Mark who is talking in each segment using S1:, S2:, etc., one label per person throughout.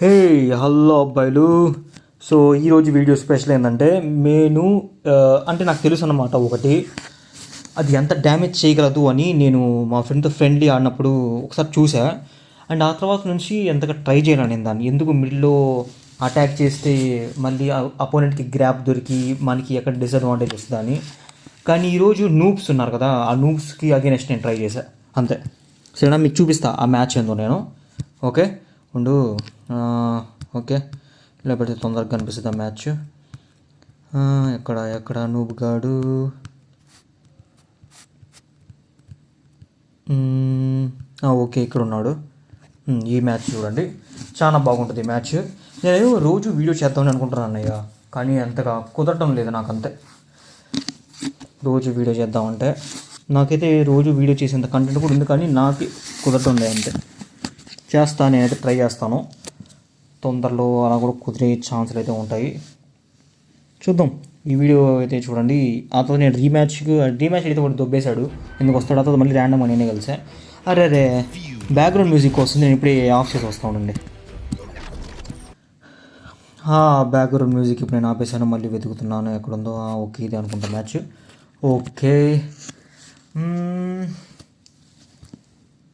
S1: Hey hello అబ్బాయిలు. So ఈరోజు video special ఏంటంటే నేను అంటే నాకు తెలుసు అన్నమాట ఒకటి అది ఎంత డ్యామేజ్ చేయగలదు అని. నేను మా ఫ్రెండ్తో ఫ్రెండ్లీ ఆడినప్పుడు ఒకసారి చూసా. అండ్ ఆ తర్వాత నుంచి ఎంతగా ట్రై చేయను నేను దాన్ని. ఎందుకు మిడిల్లో అటాక్ చేస్తే మళ్ళీ అపోనెంట్కి గ్రాప్ దొరికి మనకి ఎక్కడ డిసడ్వాంటేజ్ వస్తుందని. కానీ ఈరోజు నూబ్స్ ఉన్నారు కదా, ఆ నూబ్స్కి అగేనెస్ట్ నేను ట్రై చేశాను అంతే. సరేనా, మీకు చూపిస్తా ఆ మ్యాచ్ ఏందో నేను. ఓకే ఉండు. ఓకే, ఇలా పెడితే తొందరగా కనిపిస్తుంది ఆ మ్యాచ్. ఎక్కడ ఎక్కడ నూబ్ గాడు. ఓకే ఇక్కడ ఉన్నాడు. ఈ మ్యాచ్ చూడండి, చాలా బాగుంటుంది ఈ మ్యాచ్. నేను రోజు వీడియో చేద్దామని అనుకుంటున్నాను అన్నయ్య, కానీ అంతగా కుదరటం లేదు నాకు. అంతే రోజు వీడియో చేద్దామంటే నాకైతే రోజు వీడియో చేసేంత కంటెంట్ కూడా ఉంది, కానీ నాకు కుదరటం లేదు. అంతే చేస్తాను, నేనైతే ట్రై చేస్తాను. తొందరలో అలా కూడా కుదిరే ఛాన్సులు అయితే ఉంటాయి. చూద్దాం. ఈ వీడియో అయితే చూడండి. ఆ తర్వాత నేను రీమ్యాచ్ అయితే ఒకటి దొబ్బేశాడు. ఎందుకు వస్తాడు? ఆ తర్వాత మళ్ళీ ర్యాండమ్ అని నేనే కలిసా. అరే బ్యాక్గ్రౌండ్ మ్యూజిక్ వస్తుంది, నేను ఇప్పుడే ఆఫ్ చేసి వస్తూ ఉండండి. బ్యాక్గ్రౌండ్ మ్యూజిక్ ఇప్పుడు నేను ఆపేసాను, మళ్ళీ వెతుకుతున్నాను ఎక్కడుందో. ఓకే ఇది అనుకుంటా మ్యాచ్. ఓకే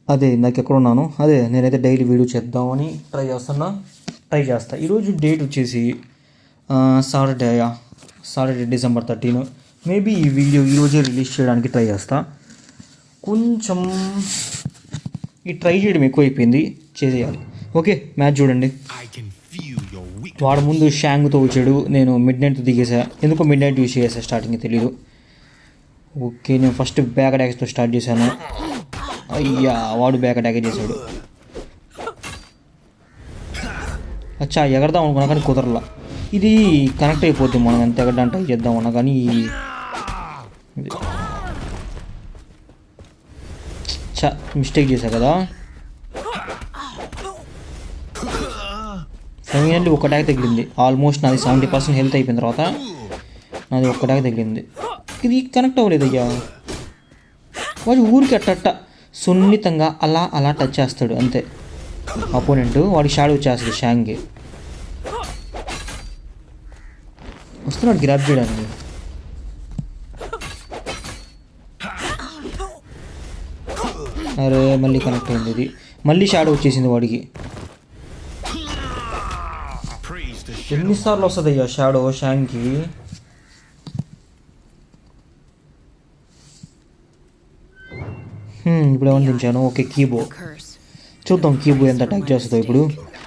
S1: అదే నాకు ఎక్కడున్నాను. అదే నేనైతే డైలీ వీడియో చేద్దామని ట్రై చేస్తా. ఈరోజు డేట్ వచ్చేసి సాటర్డే December 13. మేబీ ఈ వీడియో ఈరోజే రిలీజ్ చేయడానికి ట్రై చేస్తా. కొంచెం ఈ ట్రై చేయడం ఎక్కువైపోయింది, చేసేయాలి. ఓకే మ్యాచ్ చూడండి. వాడు ముందు షాంగ్తో వచ్చాడు, నేను మిడ్ నైట్తో దిగేసా. ఎందుకో మిడ్ నైట్ యూజ్ చేసా, స్టార్టింగ్ తెలీదు. ఓకే నేను ఫస్ట్ బ్యాక్ అటాక్స్తో స్టార్ట్ చేశాను. అయ్యా వాడు బ్యాక్ అటాక్ చేశాడు. అచ్చా ఎగరదాం అనుకున్నా కానీ కుదరలా. ఇది కనెక్ట్ అయిపోద్ది, మనం ఎంత ఎగరడానికి ట్రై చేద్దామన్నా కానీ. మిస్టేక్ చేశా కదా. ఫైనల్లీ ఒక అటాక్ తగిలింది. ఆల్మోస్ట్ నాది 70% హెల్త్ అయిపోయిన తర్వాత నాది ఒక్క అటాక్ తగిలింది. ఇది కనెక్ట్ అవ్వలేదు అయ్యా. వాడు ఊరికి అట్ట సున్నితంగా అలా టచ్ చేస్తాడు అంతే. అపోనెంట్ వాడి షాడో వచ్చేస్తుంది షాంగ్కి. వస్తున్నాడు గ్రాప్ చేయడానికి. అరే మళ్ళీ కనెక్ట్ అయింది. ఇది మళ్ళీ షాడో వచ్చేసింది వాడికి. ఎన్నిసార్లు వస్తుంది అయ్యా షాడో షాంగ్కి. ఇప్పుడు ఏమని దించాను. ఓకే కీబో చూద్దాం, కీబో ఎంత అటాక్ చేస్తుందో ఇప్పుడు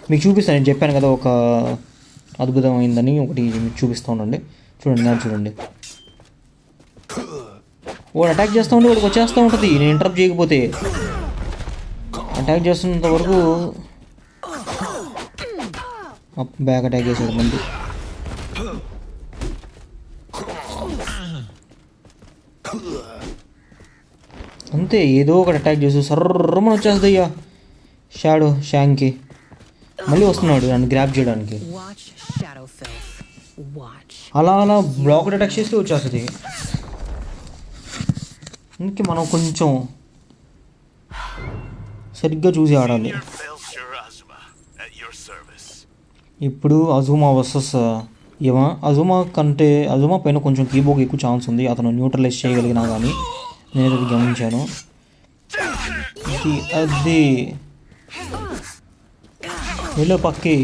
S1: మీకు చూపిస్తాను. నేను చెప్పాను కదా ఒక అద్భుతమైందని, ఒకటి మీకు చూపిస్తూ ఉండండి. చూడండి మ్యాచ్ చూడండి. వాడు అటాక్ చేస్తూ ఉంటే వాడికి వచ్చేస్తూ ఉంటుంది. నేను ఇంటరప్ట్ చేయకపోతే అటాక్ చేస్తున్నంత వరకు బ్యాక్ అటాక్ చేసాడు మళ్ళీ. అంతే ఏదో ఒకటి అటాక్ చేసి సర్రమని వచ్చేస్తుంది అయ్యా షాడో షాంగ్కి. మళ్ళీ వస్తున్నాడు నన్ను గ్రాప్ చేయడానికి. అలా బ్లాక్ అటాక్ చేస్తే వచ్చేస్తుంది. అందుకే మనం కొంచెం సరిగ్గా చూసి ఆడాలి. ఇప్పుడు అజుమా వర్సెస్ అజుమా పైన కొంచెం కీబోర్డ్ ఎక్కువ ఛాన్స్ ఉంది. అతను న్యూట్రలైజ్ చేయగలిగినా కానీ నేను అది గమనించాను. అది వెళ్ళు పక్కి.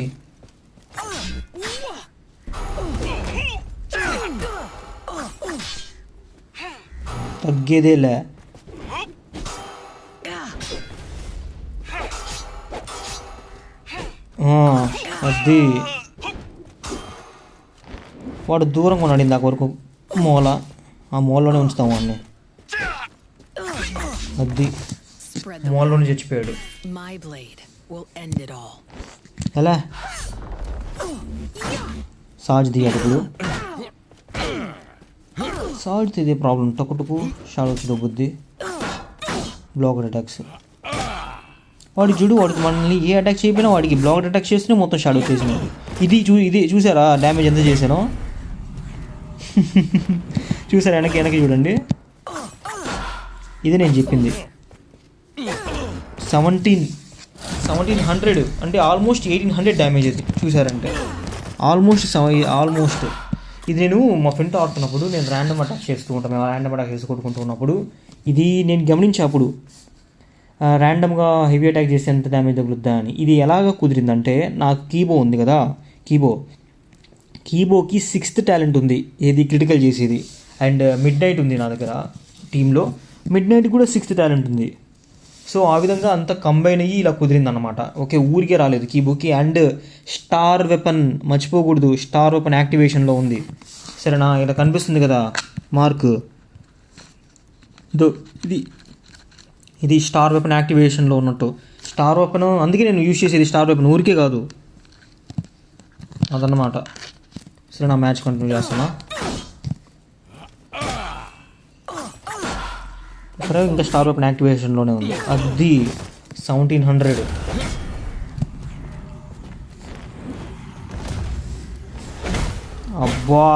S1: తగ్గేదేలే. అది వాడు దూరంగా ఉన్నాడు ఇందాక వరకు. ఆ మూలలోనే ఉంచుతాం వాడిని. అది మూలలోనే చచ్చిపోయాడు. ఎలా సాజ్ దిగాడు ఇప్పుడు. సాజ్ ఇదే ప్రాబ్లం, టక్కుటకు షాడ్ వచ్చి బుద్ధి బ్లాక్ అటాక్స్. వాడి చూడు, వాడికి మనల్ని ఏ అటాక్ చేయకపోయినా వాడికి బ్లాక్ అటాక్ చేస్తేనే మొత్తం షాడ్ వచ్చేసింది. ఇది చూసారా డ్యామేజ్ ఎంత చేశానో. చూసారా వెనక్కి చూడండి. ఇది నేను చెప్పింది 17 1700 అంటే ఆల్మోస్ట్ 1800 డ్యామేజ్ అది చూసారంటే. ఆల్మోస్ట్ ఇది నేను మా ఫ్రెండ్తో ఆడుతున్నప్పుడు నేను ర్యాండమ్ అటాక్ చేస్తూ ఉంటాను. మేము ర్యాండమ్ అటాక్ చేసి కొట్టుకుంటూ ఉన్నప్పుడు ఇది నేను గమనించే అప్పుడు ర్యాండమ్గా హెవీ అటాక్ చేస్తే ఎంత డ్యామేజ్ తగులుద్దా అని. ఇది ఎలాగ కుదిరిందంటే నాకు కీబో ఉంది కదా, కీబోకి 6th టాలెంట్ ఉంది, ఏది క్రిటికల్ చేసేది. అండ్ మిడ్ నైట్ ఉంది నా దగ్గర టీంలో, మిడ్ నైట్ కూడా 6th టాలెంట్ ఉంది. సో ఆ విధంగా అంతా కంబైన్ అయ్యి ఇలా కుదిరిందన్నమాట. ఓకే, ఊరికే రాలేదు కీబోకి. అండ్ స్టార్ వెపన్ మర్చిపోకూడదు, స్టార్ వెపన్ యాక్టివేషన్లో ఉంది. సరేనా, ఇలా కనిపిస్తుంది కదా మార్క్, ఇది స్టార్ వెపన్ యాక్టివేషన్లో ఉన్నట్టు. స్టార్ వెపన్ అందుకే నేను యూజ్ చేసేది స్టార్ వెపన్, ఊరికే కాదు అదన్నమాట. సరే, నా మ్యాచ్ కంటిన్యూ చేస్తున్నా. సరే, ఇంకా స్టార్ వెపన్ యాక్టివేషన్లోనే ఉంది. అది 1700. అబ్బా,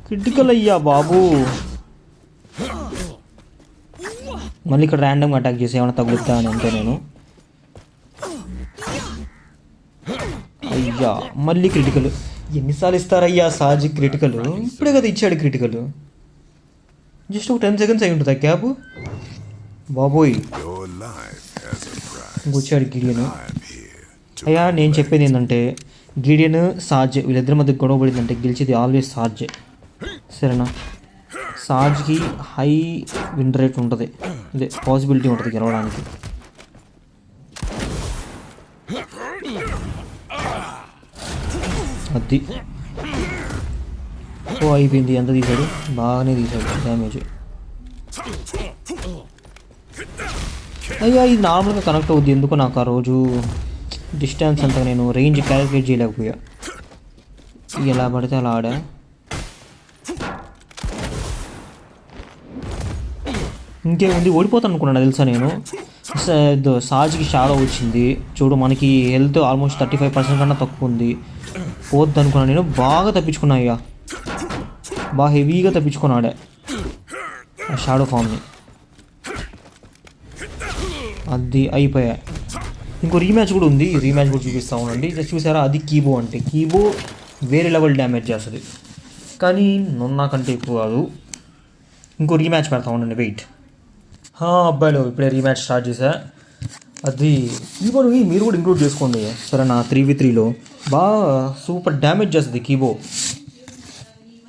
S1: క్రిటికల్ అయ్యా బాబు. మళ్ళీ ఇక్కడ ర్యాండమ్గా అటాక్ చేసి ఏమైనా తగులుతా అని అంతే నేను. అయ్యా, మళ్ళీ క్రిటికల్. ఎన్నిసార్లు ఇస్తారయ్యా సాజ్ క్రిటికల్? ఇప్పుడే కదా ఇచ్చాడు క్రిటికల్. జస్ట్ ఒక 10 seconds అయి ఉంటుంది క్యాబ్. బాబోయ్, ఇంకొచ్చాడు గిడియన్. అయ్యా, నేను చెప్పేది ఏంటంటే గిడియన్ సాజ్ వీళ్ళిద్దరి మధ్య గొడవ పడిందంటే గెలిచేది ఆల్వేస్ సాజ్. సరేనా, సాజ్కి హై విన్ రేట్ ఉంటుంది, ఇదే పాసిబిలిటీ ఉంటుంది గెలవడానికి. అది అయిపోయింది. ఎంత తీశాడు? బాగానే తీశాడు డ్యామేజ్. అయ్యా, ఇది నార్మల్గా కనెక్ట్ అవుద్ది ఎందుకో నాకు ఆ రోజు డిస్టెన్స్ అంతా నేను రేంజ్ క్యాలిక్యులేట్ చేయలేకపోయా. ఎలా పడితే అలా ఆడా. ఇంకేముంది, ఓడిపోతాను అనుకున్నాను తెలుసా నేను. సాజ్కి షాడో వచ్చింది చూడు, మనకి హెల్త్ ఆల్మోస్ట్ 35% కన్నా తక్కువ ఉంది. పోద్ది అనుకున్నాను నేను, బాగా తప్పించుకున్నా అయ్యా, బాగా హెవీగా తప్పించుకున్నాడే ఆ షాడో ఫామ్ని. అది అయిపోయా. ఇంకో రీమ్యాచ్ కూడా ఉంది, ఈ రీమ్యాచ్ కూడా చూపిస్తూ ఉండండి. చూసారా, అది కీబో అంటే కీబో వేరే లెవెల్ డ్యామేజ్ చేస్తుంది, కానీ నాకంటే ఎక్కువ కాదు. ఇంకో రీమ్యాచ్ పెడతా ఉండండి, వెయిట్. అబ్బాయిలు ఇప్పుడే రీమ్యాచ్ స్టార్ట్ చేశా. అది కీబోని మీరు కూడా ఇంక్లూడ్ చేసుకోండి. సరే, నా 3v3లో బాగా సూపర్ డ్యామేజ్ చేస్తుంది కీబో,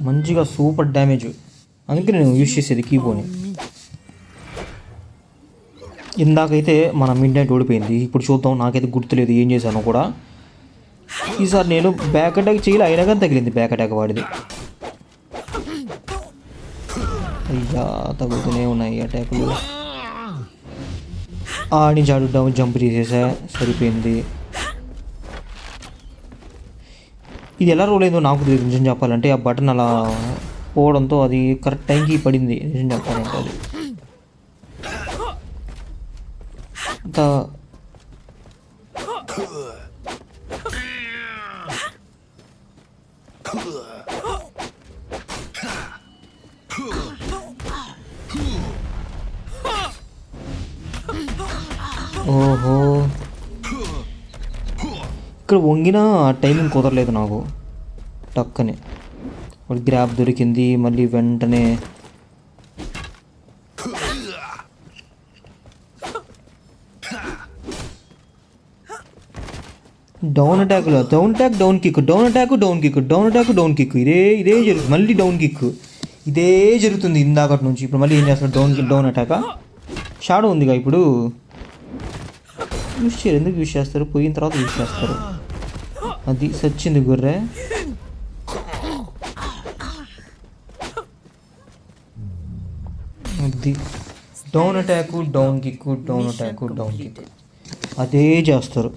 S1: మంచిగా సూపర్ డ్యామేజ్. అందుకే నేను యూజ్ చేసేది కీబోని. ఇందాకైతే మన మిడ్ నైట్ ఓడిపోయింది. ఇప్పుడు చూద్దాం, నాకైతే గుర్తులేదు ఏం చేశానో కూడా. ఈసారి నేను బ్యాక్ అటాక్ చేయాలి, అయినా కానీ తగిలింది బ్యాక్ అటాక్ వాడిది. అయ్యా, తగులుతూనే ఉన్నాయి అటాకులు. ఆడించాడు, డౌన్ జంప్ చేసేసా, సరిపోయింది. ఇది ఎలా రోల్ అయిందో నాకు తెలియదు నిజం చెప్పాలంటే. ఆ బటన్ అలా పోవడంతో అది కరెక్ట్ టైంకి పడింది నిజం చెప్పాలంటే. అది అంత ఓహో, ఇక్కడ వంగిన టైమింగ్ కుదరలేదు నాకు. టక్కనే ఒక గ్రాప్ దొరికింది, మళ్ళీ వెంటనే డౌన్ అటాక్లో down attack, down kick, down attack, down kick, down attack, down kick, ఇదే జరుగుతుంది. మళ్ళీ డౌన్ కిక్, ఇదే జరుగుతుంది ఇందాకటి నుంచి. ఇప్పుడు మళ్ళీ ఏం చేస్తున్నారు? Down attack. షాడో ఉందిగా ఇప్పుడు, యూజ్ చేయరు. ఎందుకు యూజ్ చేస్తారు? పోయిన తర్వాత యూజ్ చేస్తారు. అది సచ్చింది గుర్రే. అది down attack, down kick, down attack, down kick, అదే చేస్తారు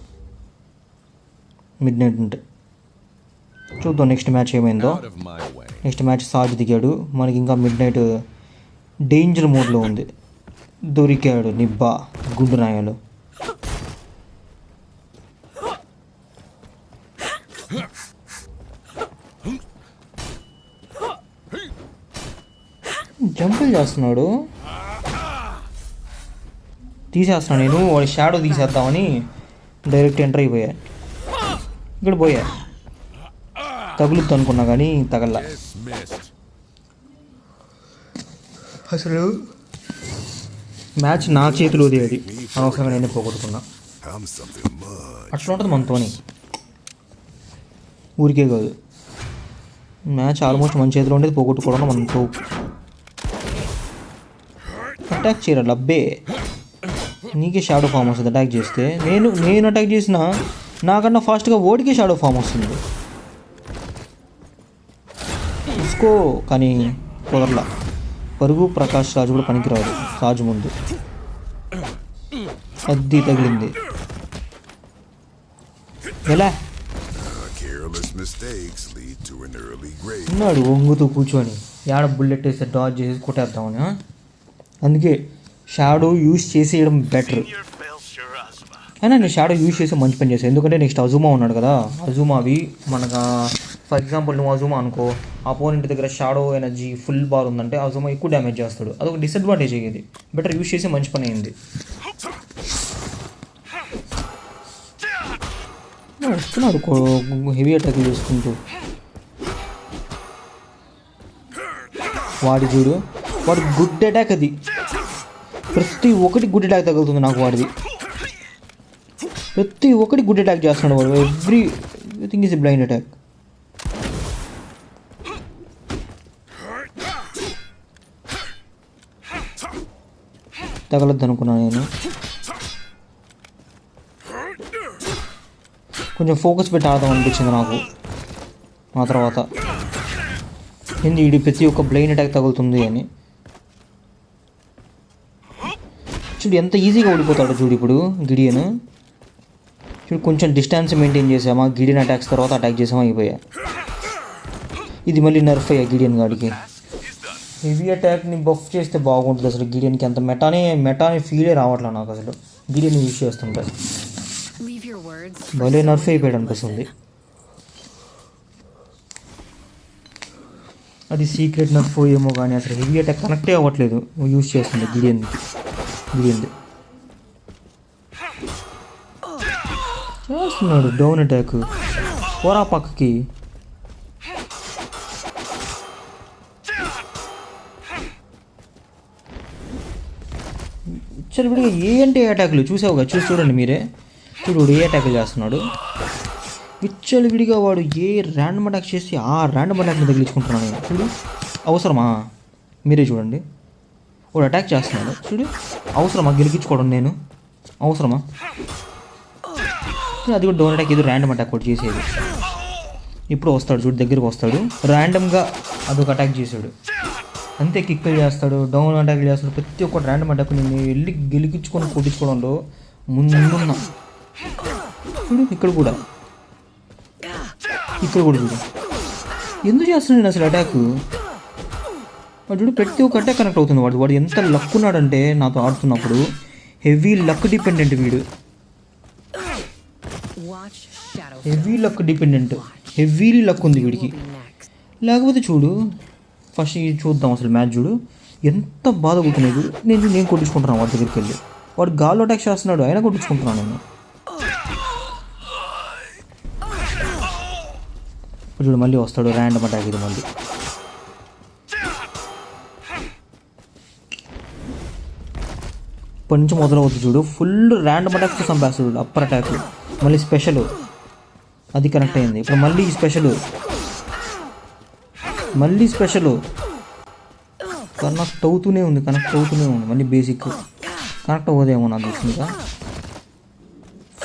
S1: మిడ్ నైట్ ఉంటే. చూద్దాం నెక్స్ట్ మ్యాచ్ ఏమైందో. నెక్స్ట్ మ్యాచ్ సాజ్ దిగాడు, మనకి ఇంకా మిడ్ నైట్ డేంజర్ మోడ్లో ఉంది. దొరికాడు నిబ్బా గుండు నాయాలు. జంపులు చేస్తున్నాడు, తీసేస్తున్నాను నేను, వాడి షాడో తీసేద్దామని డైరెక్ట్ ఎంటర్ అయిపోయా. ఇక్కడ పోయా, తగులుద్దు అనుకున్నా కానీ తగల్లా. అసలు మ్యాచ్ నా చేతిలోది, అది అనవసరంగా నేనే పోగొట్టుకున్నా. అట్లా ఉంటుంది మనతోని, ఊరికే కాదు. మ్యాచ్ ఆల్మోస్ట్ మన చేతిలో ఉండేది పోగొట్టుకోవడం మనతో. అటాక్ చేయరా లబ్బే, నీకే షాడో ఫామ్ వస్తుంది అటాక్ చేస్తే. నేను అటాక్ చేసిన నాకన్నా ఫాస్ట్గా ఓడికే షాడో ఫామ్ వస్తుంది. తీసుకో కానీ కుదరలా. పరుగు ప్రకాష్ రాజు కూడా పనికిరాదు రాజు ముందు. అది తగిలింది. ఎలా ఉన్నాడు వంగుతూ కూర్చొని, ఏడ బుల్లెట్ వేస్తే డాజ్ చేసి కొట్టేద్దామని. అందుకే షాడో యూజ్ చేసేయడం బెటర్. అయినా నేను షాడో యూజ్ చేసి మంచి పని చేశాను, ఎందుకంటే నెక్స్ట్ అజుమా ఉన్నాడు కదా. అజుమావి మనకు ఫర్ ఎగ్జాంపుల్ నువ్వు అజుమా అనుకో, అపోనెంట్ దగ్గర షాడో ఎనర్జీ ఫుల్ బార్ ఉందంటే అజుమా ఎక్కువ డ్యామేజ్ చేస్తాడు. అదొక డిసడ్వాంటేజ్ అయ్యేది. బెటర్ యూజ్ చేసి మంచి పని అయింది. వస్తున్నాడు హెవీ అటాక్ చేసుకుంటూ. వాడి చూడు, వాడు గుడ్ అటాక్, అది ప్రతి ఒక్కటి గుడ్ అటాక్ తగులుతుంది నాకు. వాడిది ప్రతి ఒక్కటి గుడ్ అటాక్ చేస్తున్నాడు వాడు. Everything is a blind attack. తగలద్దు అనుకున్నాను నేను. కొంచెం ఫోకస్ పెట్టి ఆడదాం అనిపించింది నాకు. ఆ తర్వాత ఏంది వీడి ప్రతి ఒక్క బ్లైండ్ అటాక్ తగులుతుంది అని. చూడు ఎంత ఈజీగా ఓడిపోతాడు చూడు ఇప్పుడు గిడియన్. చూడు కొంచెం డిస్టెన్స్ మెయింటైన్ చేసామా, గిడియన్ అటాక్స్ తర్వాత అటాక్ చేసామా అయిపోయా. ఇది మళ్ళీ నర్ఫ్ అయ్యా గిడియన్ గాడికి. హెవీ అటాక్ని బఫ్ చేస్తే బాగుంటుంది అసలు. గిడియన్కి అంత మెటానే ఫీలే రావట్లే నాకు అసలు గిడియన్ యూజ్ చేస్తుంటే. భలే నర్ఫ్ అయిపోయాడు అనిపిస్తుంది. అది సీక్రెట్ నర్ఫ్ ఏమో కానీ అసలు హెవీ అటాక్ కనెక్టే అవ్వట్లేదు యూజ్ చేస్తుంది గిడియన్ది. చేస్తున్నాడు డౌన్ అటాక్ పోరా పక్కకి. విడిగా ఏ అటాక్లు చూసావుగా, చూడండి మీరే. చూడు ఏ అటాక్లు చేస్తున్నాడు విడిగా. వాడు ఏ ర్యాండమ్ అటాక్ చేసి ఆ ర్యాండమ్ అటాక్ని తగిలించుకుంటున్నాను నేను. చూడు అవసరమా, మీరే చూడండి. వాడు అటాక్ చేస్తున్నాడు చూడు, అవసరమా గెలిపించుకోవడం నేను, అవసరమా? అది కూడా డౌన్ అటాక్, ఏదో ర్యాండమ్ అటాక్ కూడా చేసేది. ఇప్పుడు వస్తాడు చూడు, దగ్గరికి వస్తాడు, ర్యాండమ్గా అదొక అటాక్ చేశాడు అంతే. కిక్లు చేస్తాడు, డౌన్ అటాక్లు చేస్తాడు, ప్రతి ఒక్క ర్యాండమ్ అటాక్ నేను వెళ్ళి గెలిపించుకొని కొట్టించుకోవడంలో ముందున్నా. చూడు ఇక్కడ కూడా చూడు ఎందుకు చేస్తున్నాడు అసలు అటాక్. వాడు చూడు ప్రతి ఒక్క అటాక్ కనెక్ట్ అవుతుంది. వాడు ఎంత లక్ ఉన్నాడంటే నాతో ఆడుతున్నప్పుడు, హెవీ లక్ డిపెండెంట్ వీడు. Heavy luck dependent, heavy luck ఉంది వీడికి. లేకపోతే చూడు ఫస్ట్ చూద్దాం అసలు మ్యాచ్. చూడు ఎంత బాధ కొట్టినాడు. నేను కొట్టించుకుంటున్నాను వాడి దగ్గరికి వెళ్ళి. వాడు గాల్లో అటాక్ చేస్తున్నాడు, అయినా కొట్టించుకుంటున్నాను నేను. చూడు మళ్ళీ వస్తాడు ర్యాండమ్ అటాక్. ఇది మళ్ళీ ఇప్పటి నుంచి మొదలవుతుంది చూడు, ఫుల్ ర్యాండమ్ అటాక్తో చంపేస్తాడు. అప్పర్ అటాక్ మళ్ళీ స్పెషల్, అది కనెక్ట్ అయింది. ఇప్పుడు మళ్ళీ స్పెషల్ కనెక్ట్ అవుతూనే ఉంది. మళ్ళీ బేసిక్ కనెక్ట్ అవ్వదేమో నాకు తెలిసిందిగా.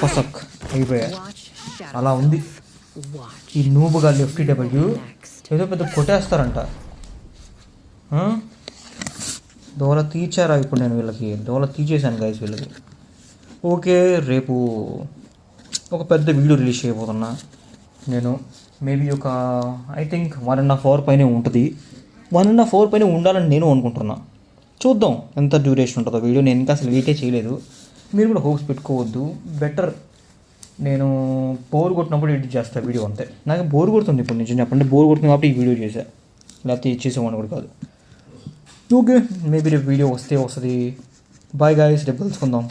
S1: ఫసక్ అయిపోయా. అలా ఉంది ఈ నూబుగా FTW. ఏదో పెద్ద కొట్టేస్తారంట. దోల తీర్చారా ఇప్పుడు నేను వీళ్ళకి, దోల తీర్చేశాను గైస్ వీళ్ళకి. ఓకే రేపు ఒక పెద్ద వీడియో రిలీజ్ చేయబోతున్నా నేను. మేబీ ఒక ఐ థింక్ 1.5 hour పైనే ఉంటుంది. 1.5 hour పైన ఉండాలని నేను అనుకుంటున్నా. చూద్దాం ఎంత డ్యూరేషన్ ఉంటుందో వీడియో. నేను ఇంకా అసలు వెయిటే చేయలేదు. మీరు కూడా హోప్స్ పెట్టుకోవద్దు. బెటర్ నేను బోర్ కొట్టినప్పుడు ఎడిట్ చేస్తాను వీడియో అంతే. నాకు బోర్ కొడుతుంది ఇప్పుడు నిజం చెప్పండి. బోర్ కొడుతుంది కాబట్టి ఈ వీడియో చేశా, లేకపోతే చేసేవాడిని కూడా కాదు. ఓకే మేబీ రేపు వీడియో వస్తుంది. బాయ్ గాయ్స్, రేపు తెలుసుకుందాం.